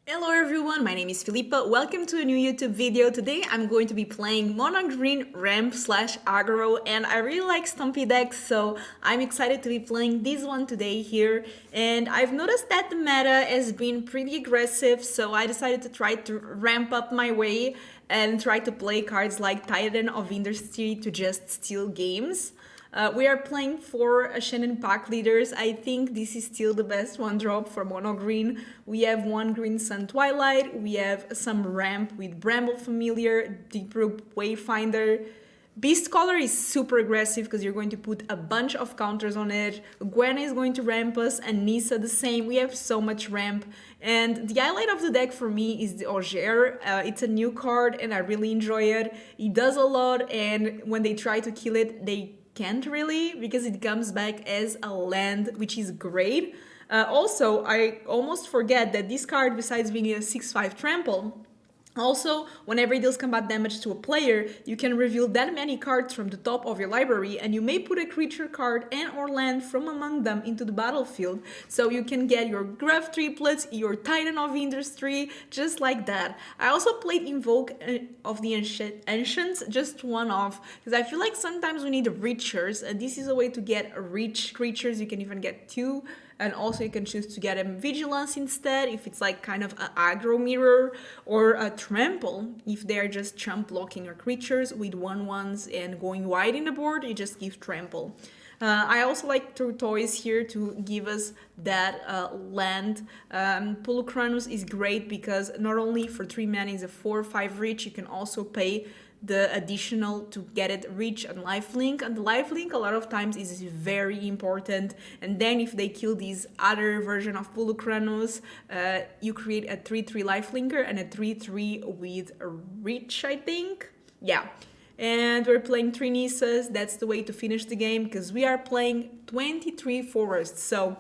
Hello everyone, my name is Filipa. Welcome to a new YouTube video. Today I'm going to be playing Mono Green Ramp / Aggro, and I really like Stompy decks, so I'm excited to be playing this one today here. And I've noticed that the meta has been pretty aggressive, so I decided to try to ramp up my way and try to play cards like Titan of Industry to just steal games. We are playing 4 Ascendant Packleaders. I think this is still the best one drop for Mono Green. We have 1 Green Sun Twilight, we have some ramp with Bramble Familiar, Deeproot Wayfinder. Beastcaller is super aggressive because you're going to put a bunch of counters on it. Gwenna is going to ramp us, and Nissa the same. We have so much ramp. And the highlight of the deck for me is the Ojer. It's a new card and I really enjoy it. It does a lot, and when they try to kill it, they can't really, because it comes back as a land, which is great. Also, I almost forget that this card, besides being a 6/5 trample, also, whenever it deals combat damage to a player, you can reveal that many cards from the top of your library, and you may put a creature card and or land from among them into the battlefield. So you can get your Gruff Triplets, your Titan of Industry, just like that. I also played Invoke of the Ancients, just one off, because I feel like sometimes we need Reachers, and this is a way to get rich creatures. You can even get 2. And also you can choose to get a Vigilance instead if it's like kind of an aggro mirror, or a Trample if they're just chump blocking your creatures with 1/1s and going wide in the board, you just give Trample. I also like Tortoise here to give us that land. Polukranos is great because not only for 3 mana is a 4/5 reach, you can also pay the additional to get it reach and lifelink, and the lifelink a lot of times is very important. And then if they kill this other version of Polukranos, you create a 3/3 lifelinker and a 3/3 with a reach, I think. Yeah. And we're playing 3 Nissas. That's the way to finish the game, because we are playing 23 forests. So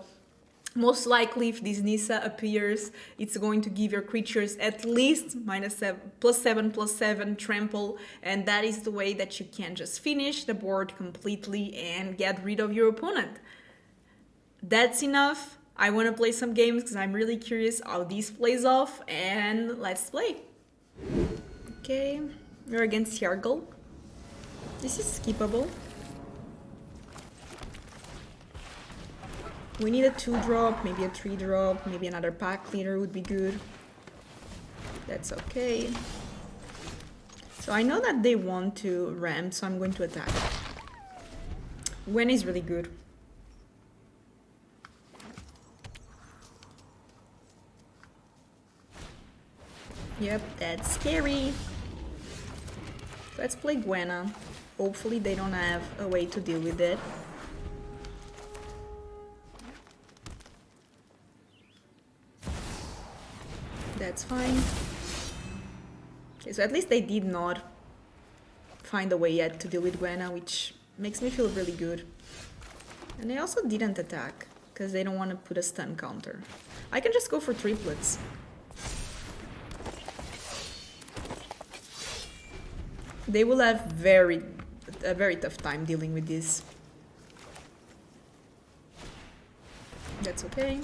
most likely, if this Nissa appears, it's going to give your creatures at least +7/+7 trample, and that is the way that you can just finish the board completely and get rid of your opponent. That's enough. I want to play some games because I'm really curious how this plays off, and let's play. Okay, we're against Yargle. This is skippable. We need a 2-drop, maybe a 3-drop, maybe another pack leader would be good. That's okay. So I know that they want to ramp, so I'm going to attack. Gwenna is really good. Yep, that's scary. Let's play Gwenna. Hopefully they don't have a way to deal with it. That's fine. Okay, so at least they did not find a way yet to deal with Gwenna, which makes me feel really good. And they also didn't attack, because they don't want to put a stun counter. I can just go for triplets. They will have a very tough time dealing with this. That's okay.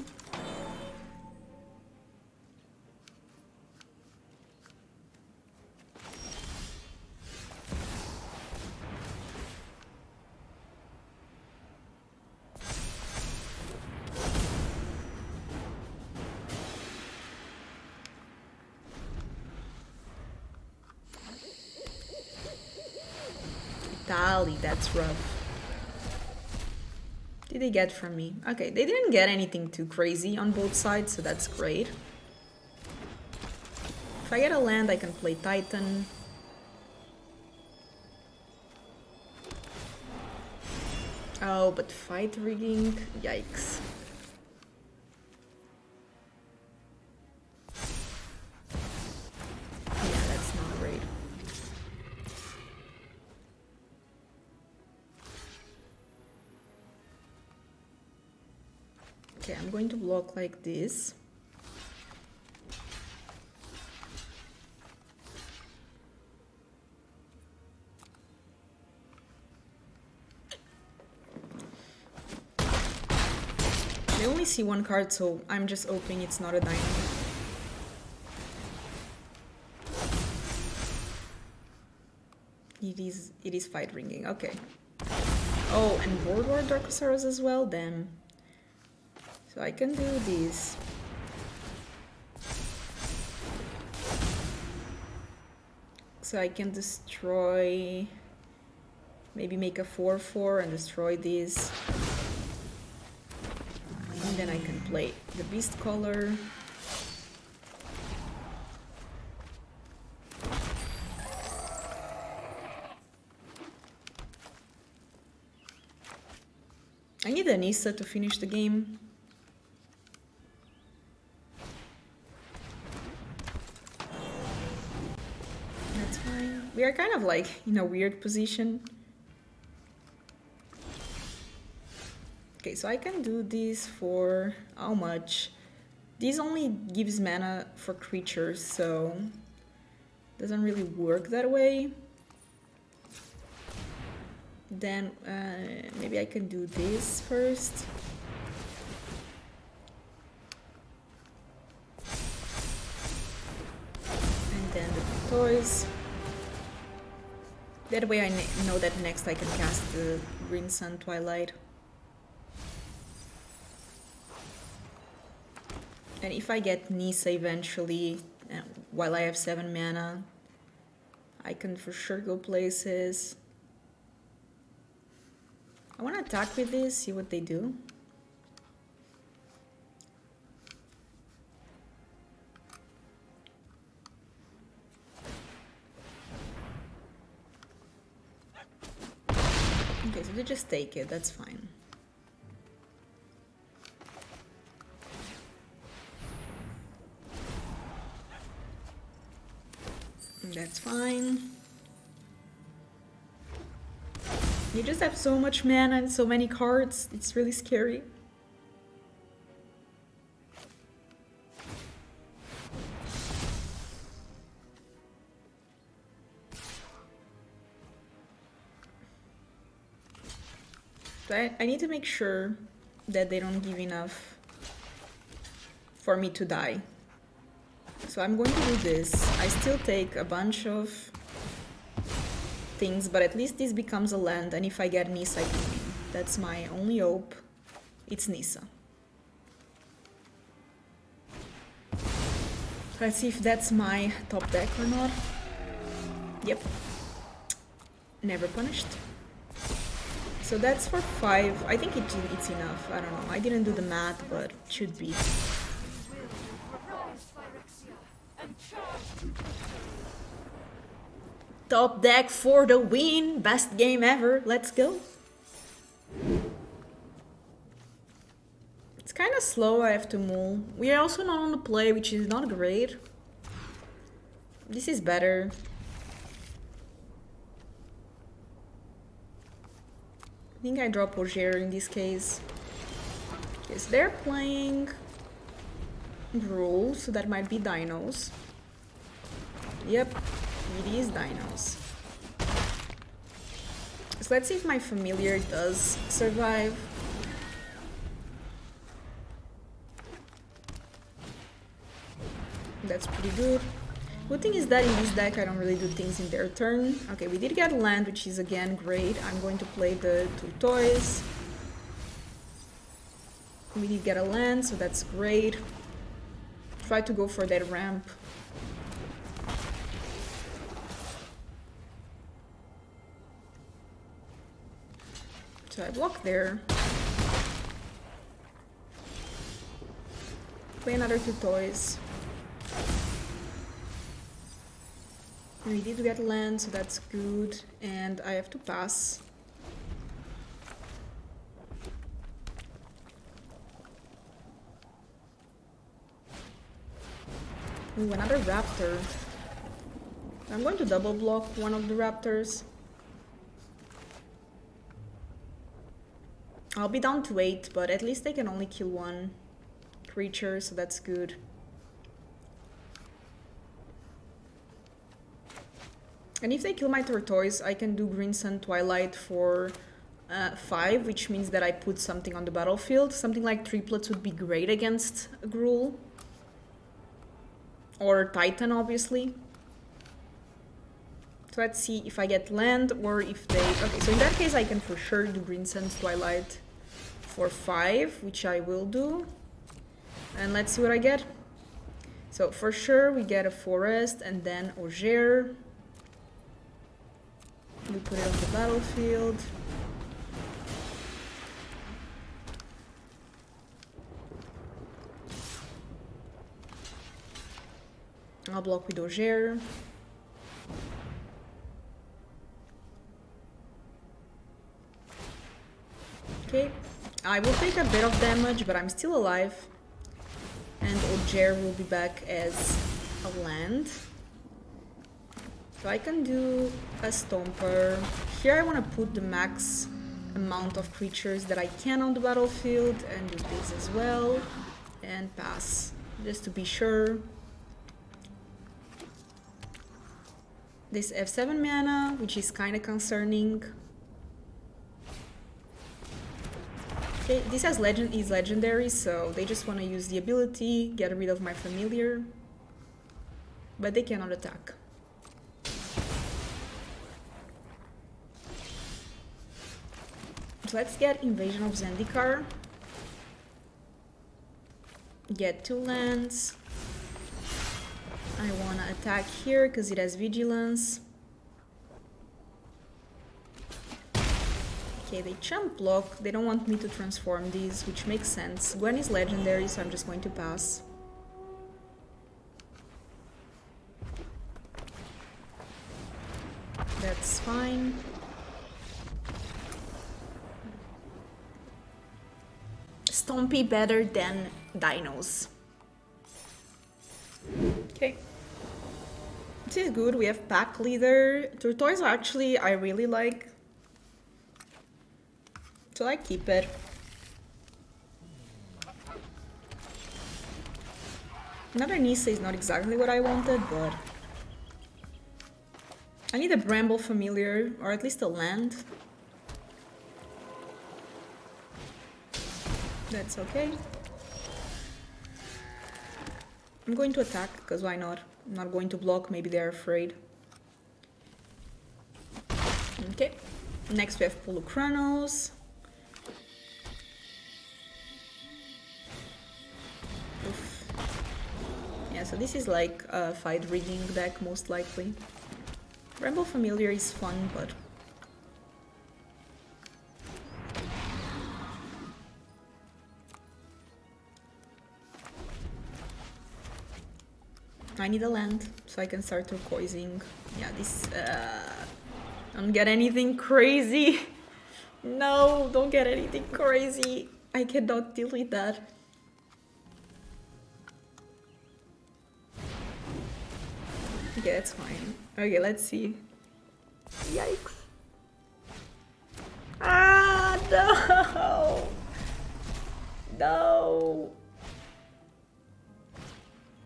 That's rough. Did they get from me? Okay, they didn't get anything too crazy on both sides, so that's great. If I get a land, I can play Titan. Oh, but fight rigging? Yikes. Yeah, that's not great. Okay, I'm going to block like this. I only see 1 card, so I'm just hoping it's not a diamond. It is fight ringing. Okay. Oh, and Boardward Darkosaurus as well. Damn. So I can do this. So I can destroy. Maybe make a 4/4 and destroy this. And then I can play the Beastcaller. I need a Nissa to finish the game. That's fine. We are kind of like in a weird position. Okay, so I can do this for how much? This only gives mana for creatures, so doesn't really work that way. Then maybe I can do this first. And then the toys. That way I know that next I can cast the Green Sun Twilight. And if I get Nissa eventually, while I have 7 mana, I can for sure go places. I want to attack with this, see what they do. Okay, so they just take it, that's fine. That's fine. You just have so much mana and so many cards, it's really scary. So I need to make sure that they don't give enough for me to die. So I'm going to do this. I still take a bunch of things, but at least this becomes a land, and if I get Nissa, I can win. That's my only hope. It's Nissa. Let's see if that's my top deck or not. Yep. Never punished. So that's for 5. I think it's enough. I don't know. I didn't do the math, but it should be. Top deck for the win! Best game ever! Let's go! It's kind of slow, I have to move. We are also not on the play, which is not great. This is better. I think I drop Ojer in this case. Because they're playing Gruul, so that might be dinos. Yep. It is dinos. So let's see if my familiar does survive. That's pretty good. Good thing is that in this deck I don't really do things in their turn. Okay, we did get land, which is again great. I'm going to play the 2 toys. We did get a land, so that's great. Try to go for that ramp. So I block there. Play another 2 toys. We did get land, so that's good. And I have to pass. Ooh, another raptor. I'm going to double block one of the raptors. I'll be down to 8, but at least they can only kill 1 creature, so that's good. And if they kill my Tortoise, I can do Green Sun Twilight for 5, which means that I put something on the battlefield. Something like Triplets would be great against Gruul. Or Titan, obviously. So let's see if I get land or if they... Okay, so in that case I can for sure do Green Sun's Twilight for 5, which I will do. And let's see what I get. So for sure we get a forest and then Ojer. We put it on the battlefield. I'll block with Ojer. Okay, I will take a bit of damage, but I'm still alive. And Ojer will be back as a land. So I can do a Stomper. Here I want to put the max amount of creatures that I can on the battlefield and do this as well. And pass, just to be sure. This F7 mana, which is kind of concerning. Okay, this is legendary, so they just want to use the ability, get rid of my familiar. But they cannot attack. So let's get Invasion of Zendikar. Get 2 lands. I want to attack here because it has vigilance. Okay, they chump block. They don't want me to transform these, which makes sense. Gwen is legendary, so I'm just going to pass. That's fine. Stompy better than dinos. Okay. This is good. We have Packleader. Tortoise actually I really like. So I keep it. Another Nissa is not exactly what I wanted, but I need a Bramble Familiar, or at least a land. That's okay. I'm going to attack, because why not? I'm not going to block, maybe they're afraid. Okay. Next we have Polukranos. Oof. Yeah, so this is like a fight rigging deck, most likely. Bramble Familiar is fun, but... I need a land, so I can start turquoising. Yeah, this... don't get anything crazy. No, don't get anything crazy. I cannot deal with that. Okay, that's fine. Okay, let's see. Yikes. Ah, no! No!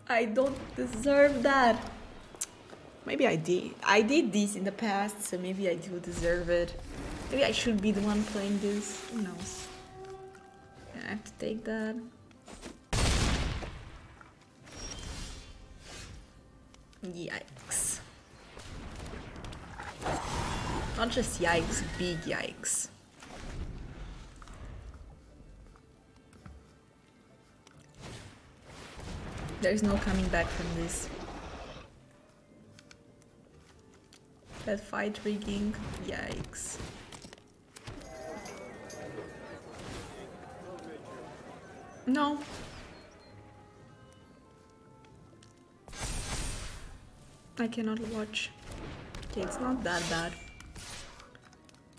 I don't deserve that. Maybe I did. I did this in the past, so maybe I do deserve it. Maybe I should be the one playing this. Who knows? I have to take that. Yikes. Not just yikes, big yikes. There's no coming back from this. That fight rigging, yikes. No. I cannot watch. Okay, it's not that bad.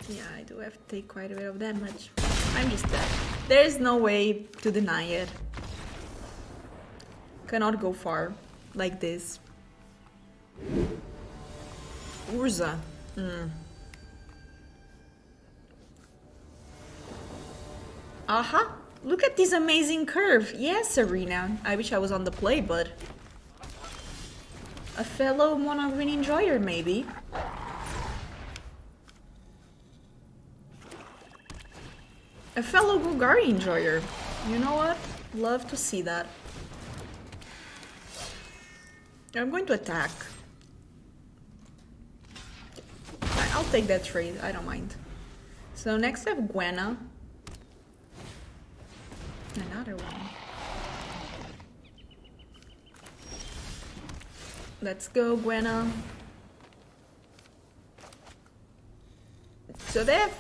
Yeah, I do have to take quite a bit of damage. I'm just dead. There's no way to deny it. Cannot go far like this. Urza. Aha! Look at this amazing curve. Yes, Arena. I wish I was on the play, but a fellow mono green enjoyer, maybe. A fellow Golgari enjoyer. You know what? Love to see that. I'm going to attack. I'll take that trade, I don't mind. So next I have Gwenna. Another one. Let's go, Gwenna. So they have...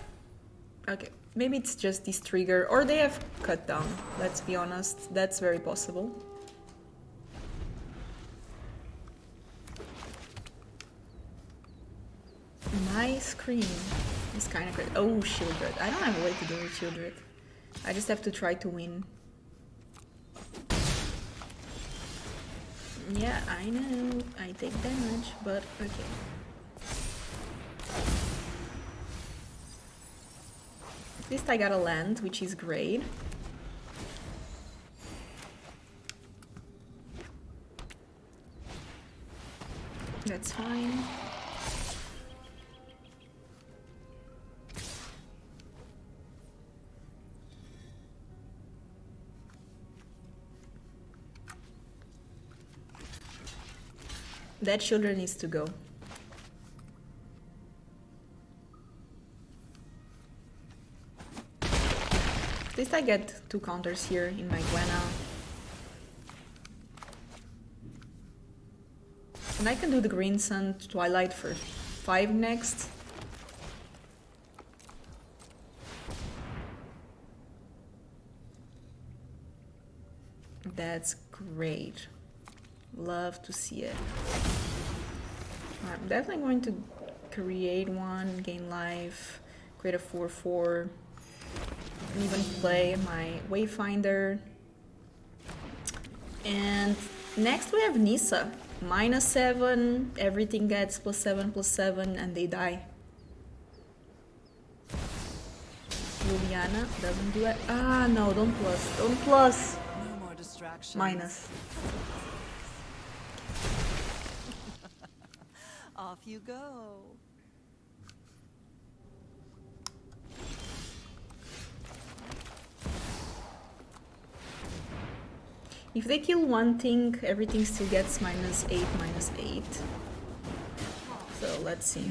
Okay, maybe it's just this trigger, or they have cut down, let's be honest. That's very possible. My screen is kind of great. Oh, Shieldred. I don't have a way to do with Shieldred. I just have to try to win. Yeah, I know. I take damage, but okay. At least I got a land, which is great. That's fine. That Shieldred needs to go. At least I get 2 counters here in my Gwenna. And I can do the Green Sun Twilight for 5 next. That's great. Love to see it. I'm definitely going to create one, gain life, create a 4/4, and even play my Wayfinder. And next we have Nissa. -7, everything gets +7/+7, and they die. Juliana doesn't do it. Ah, no, don't plus. Don't plus. No more distractions. Minus. Off you go. If they kill one thing, everything still gets -8, -8. So let's see.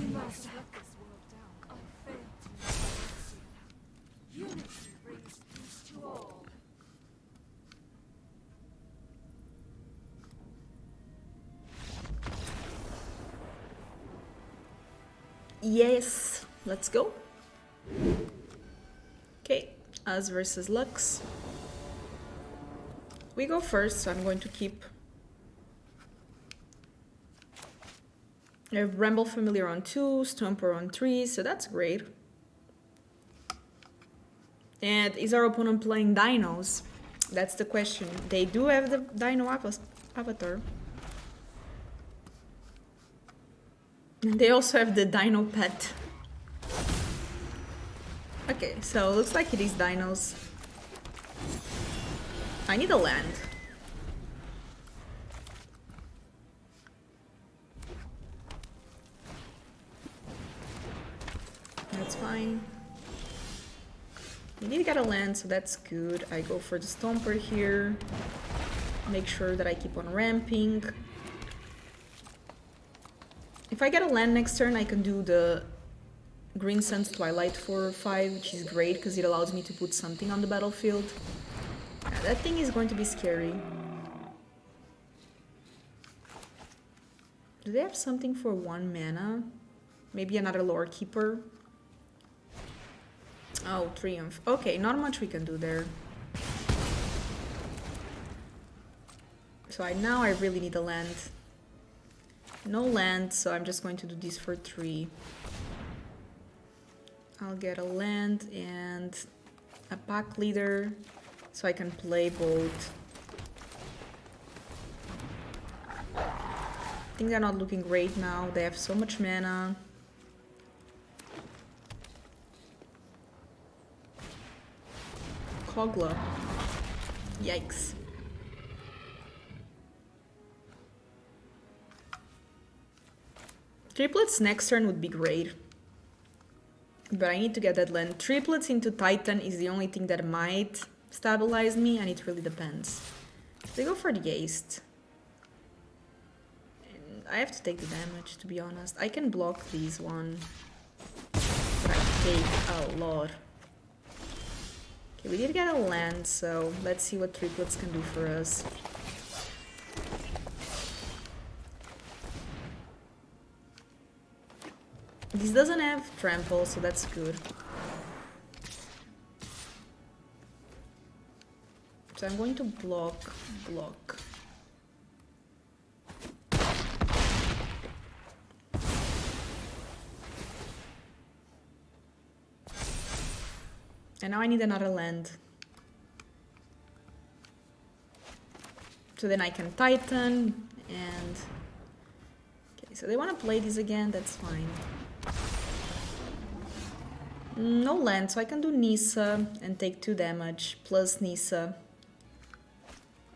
Yes, let's go. Okay, us versus Lux. We go first, so I'm going to keep a Bramble Familiar on 2, Stomper on 3, so that's great. And is our opponent playing dinos? That's the question. They do have the dino avatar. And they also have the dino pet. Okay, so looks like it is dinos. I need a land. That's fine. We need to get a land, so that's good. I go for the Stomper here. Make sure that I keep on ramping. If I get a land next turn, I can do the Green Sun's Twilight for 5, which is great because it allows me to put something on the battlefield. Yeah, that thing is going to be scary. Do they have something for 1 mana? Maybe another Lore Keeper? Oh, Triumph. Okay, not much we can do there. So now I really need a land. No land, so I'm just going to do this for 3. I'll get a land and a pack leader, so I can play both. Things are not looking great now. They have so much mana. Kogla. Yikes. Triplets next turn would be great. But I need to get that land. Triplets into Titan is the only thing that might stabilize me, and it really depends. They go for the Haste. And I have to take the damage, to be honest. I can block these one. take a lot. Okay, we did get a land, so let's see what triplets can do for us. This doesn't have trample, so that's good. So I'm going to block. And now I need another land. So then I can Titan and... Okay, so they want to play this again, that's fine. No land, so I can do Nissa and take 2 damage, plus Nissa.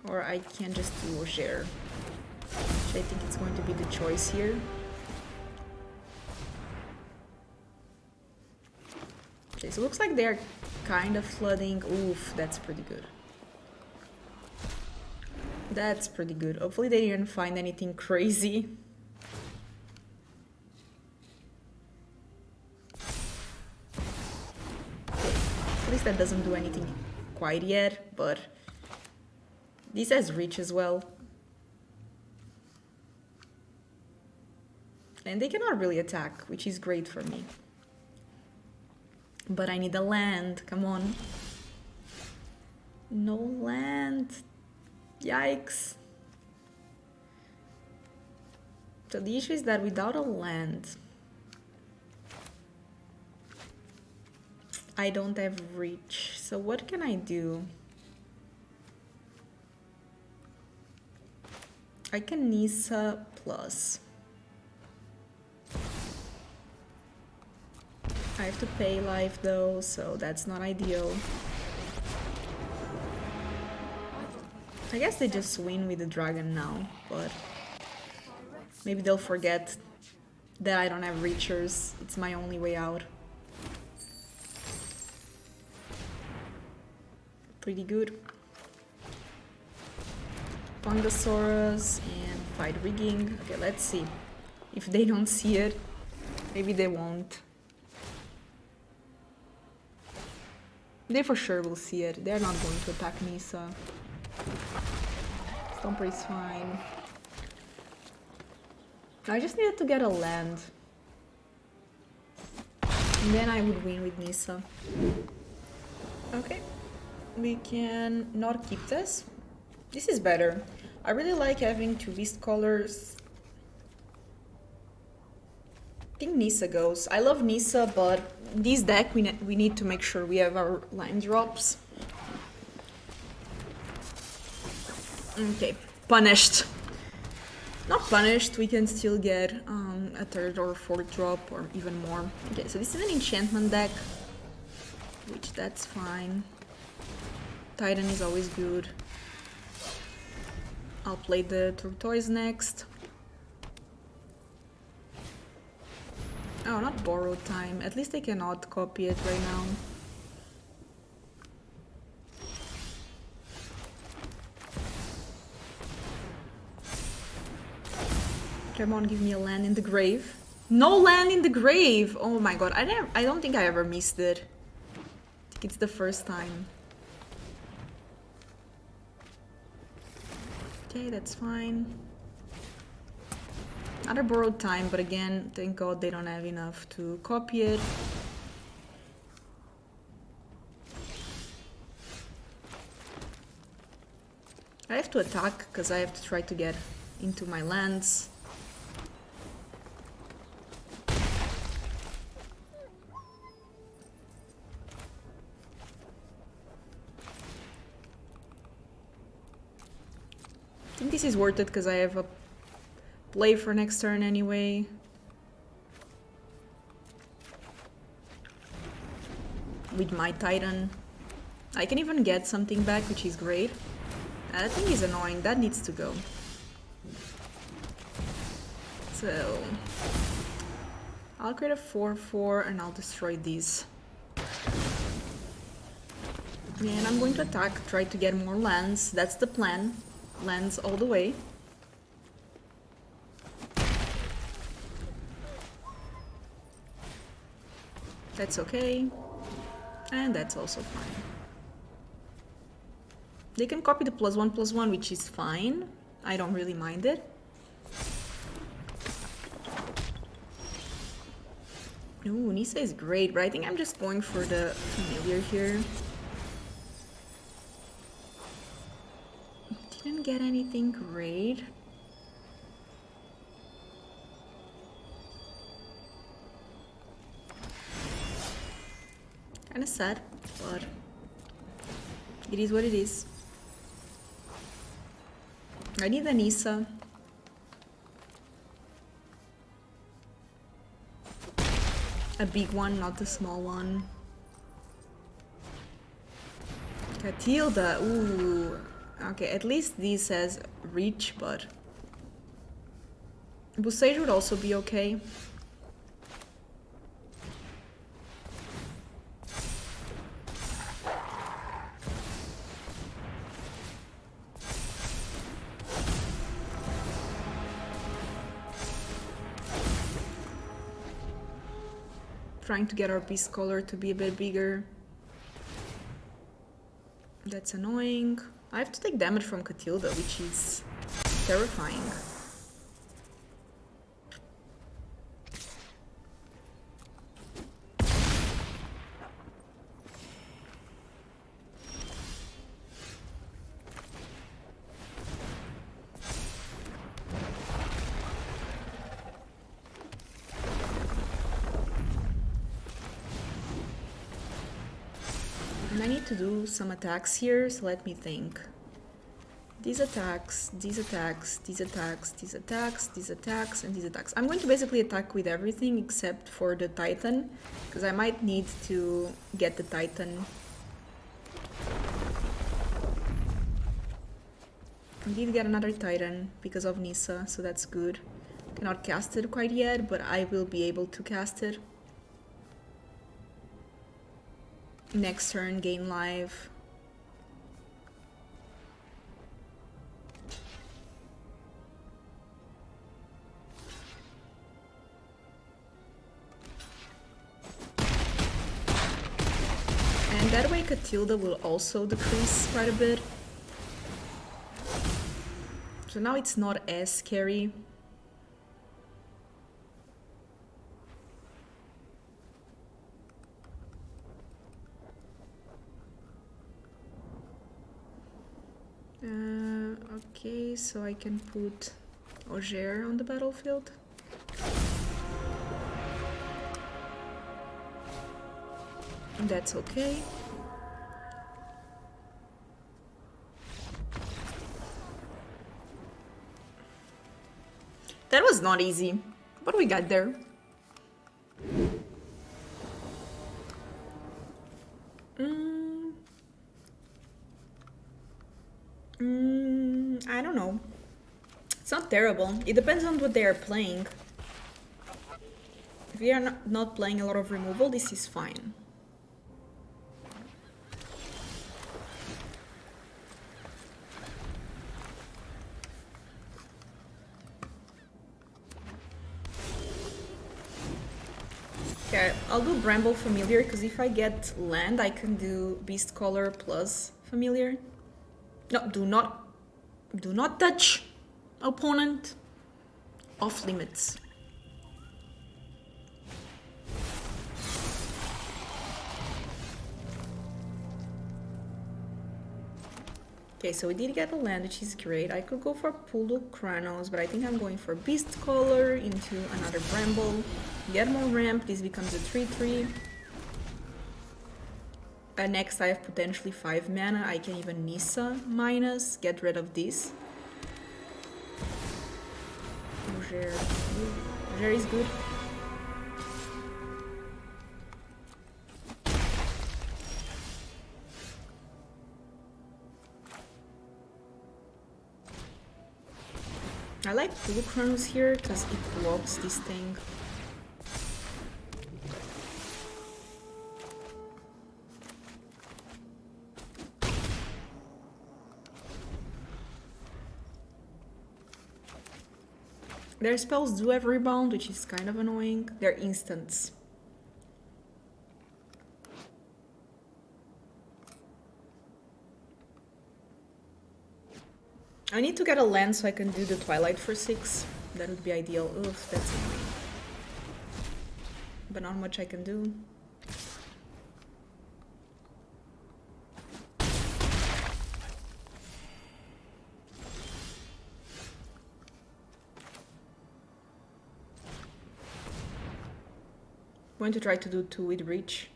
Or I can just do Ojer, which I think it's going to be the choice here. Okay, so it looks like they're kind of flooding. Oof, that's pretty good. That's pretty good. Hopefully they didn't find anything crazy. At least that doesn't do anything quite yet, but this has reach as well. And they cannot really attack, which is great for me. But I need a land, come on. No land. Yikes. So the issue is that without a land, I don't have reach. So what can I do? I can Nissa plus. I have to pay life though, so that's not ideal. I guess they just win with the dragon now, but maybe they'll forget that I don't have reachers. It's my only way out. Pretty good. Fungosaurus and fight rigging. Okay, let's see. If they don't see it, maybe they won't. They for sure will see it. They're not going to attack Nissa. Stomper is fine. I just needed to get a land. And then I would win with Nissa. Okay. We can not keep this. This is better. I really like having 2 Beastcallers. I think Nissa goes. I love Nissa, but this deck we need to make sure we have our line drops. Okay, punished. Not punished, we can still get a 3rd or 4th drop or even more. Okay, so this is an enchantment deck, which that's fine. Titan is always good. I'll play the Tortoise next. Oh, not borrowed time. At least I cannot copy it right now. Come on, give me a land in the grave. No land in the grave! Oh my god, I don't think I ever missed it. I think it's the first time. Okay, that's fine. Another borrowed time, but again, thank god they don't have enough to copy it. I have to attack, because I have to try to get into my lands. I think this is worth it because I have a play for next turn anyway. With my Titan. I can even get something back, which is great. That thing is annoying, that needs to go. So... I'll create a 4/4 and I'll destroy these. And I'm going to attack, try to get more lands, that's the plan. Lands all the way. That's okay. And that's also fine. They can copy the +1/+1, which is fine. I don't really mind it. Ooh, Nissa is great, but I think I'm just going for the familiar here. Didn't get anything great. Kinda sad, but it is what it is. I need a Nissa. A big one, not a small one. Catilda, ooh. Okay, at least this has reach, but Boseiju would also be okay. Trying to get our Beastcaller to be a bit bigger. That's annoying. I have to take damage from Catilda, which is terrifying. And I need to do some attacks here, so let me think. These attacks, these attacks, these attacks, these attacks, these attacks, and these attacks. I'm going to basically attack with everything except for the Titan, because I might need to get the Titan. I did get another Titan because of Nissa, so that's good. Cannot cast it quite yet, but I will be able to cast it. Next turn, gain life. And that way Catilda will also decrease quite a bit. So now it's not as scary. Okay, so I can put Ojer on the battlefield. And that's okay. That was not easy, but we got there. I don't know. It's not terrible. It depends on what they are playing. If we are not playing a lot of removal, this is fine. Okay, I'll do Bramble Familiar, because if I get land, I can do Beastcaller plus Familiar. No, do not touch opponent. Off limits. Okay, so we did get a land, which is great. I could go for Polukranos, but I think I'm going for Beastcaller into another Bramble. Get more ramp, this becomes a 3/3. Next I have potentially 5 mana, I can even Nissa minus, get rid of this. Ojer. Ojer is good. I like Polukranos here because it blocks this thing. Their spells do have rebound, which is kind of annoying. They're instants. I need to get a land so I can do the Twilight for 6. That would be ideal. Oof, that's annoying. But not much I can do. I'm going to try to do 2 with reach.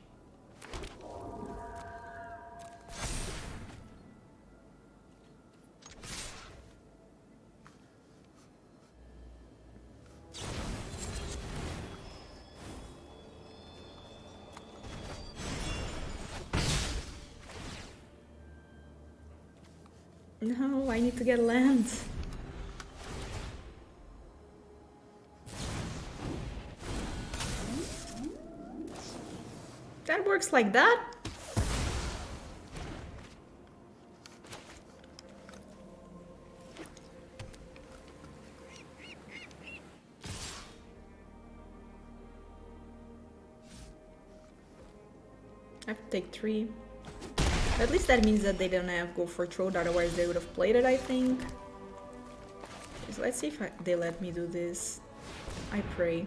No, I need to get land. That works like that? I have to take 3. At least that means that they don't have go for throat, otherwise they would have played it, I think. So let's see if they let me do this. I pray.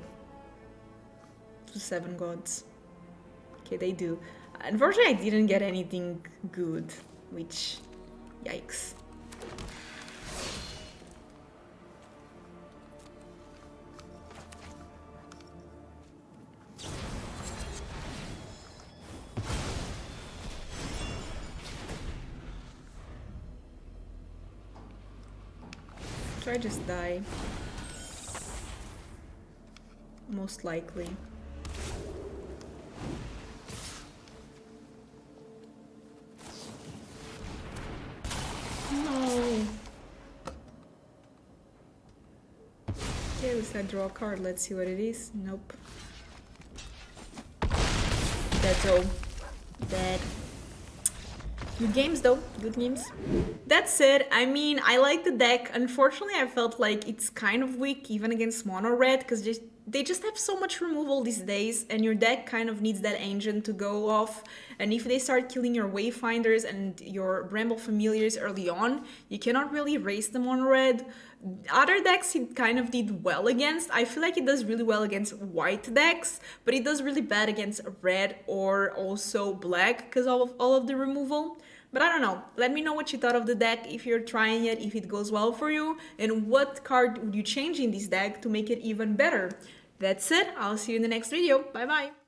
To 7 gods. Okay, they do. Unfortunately, I didn't get anything good, which... yikes. So I just die. Most likely. No. Okay, at least I draw a card. Let's see what it is. Nope. That's all. Dead. Good games though, good games. That said, I mean, I like the deck. Unfortunately, I felt like it's kind of weak even against mono red because they just have so much removal these days and your deck kind of needs that engine to go off. And if they start killing your Wayfinders and your Bramble Familiars early on, you cannot really race them on red. Other decks it kind of did well against. I feel like it does really well against white decks, but it does really bad against red or also black because of all of the removal. But I don't know, let me know what you thought of the deck, if you're trying it, if it goes well for you, and what card would you change in this deck to make it even better. That's it, I'll see you in the next video, bye bye!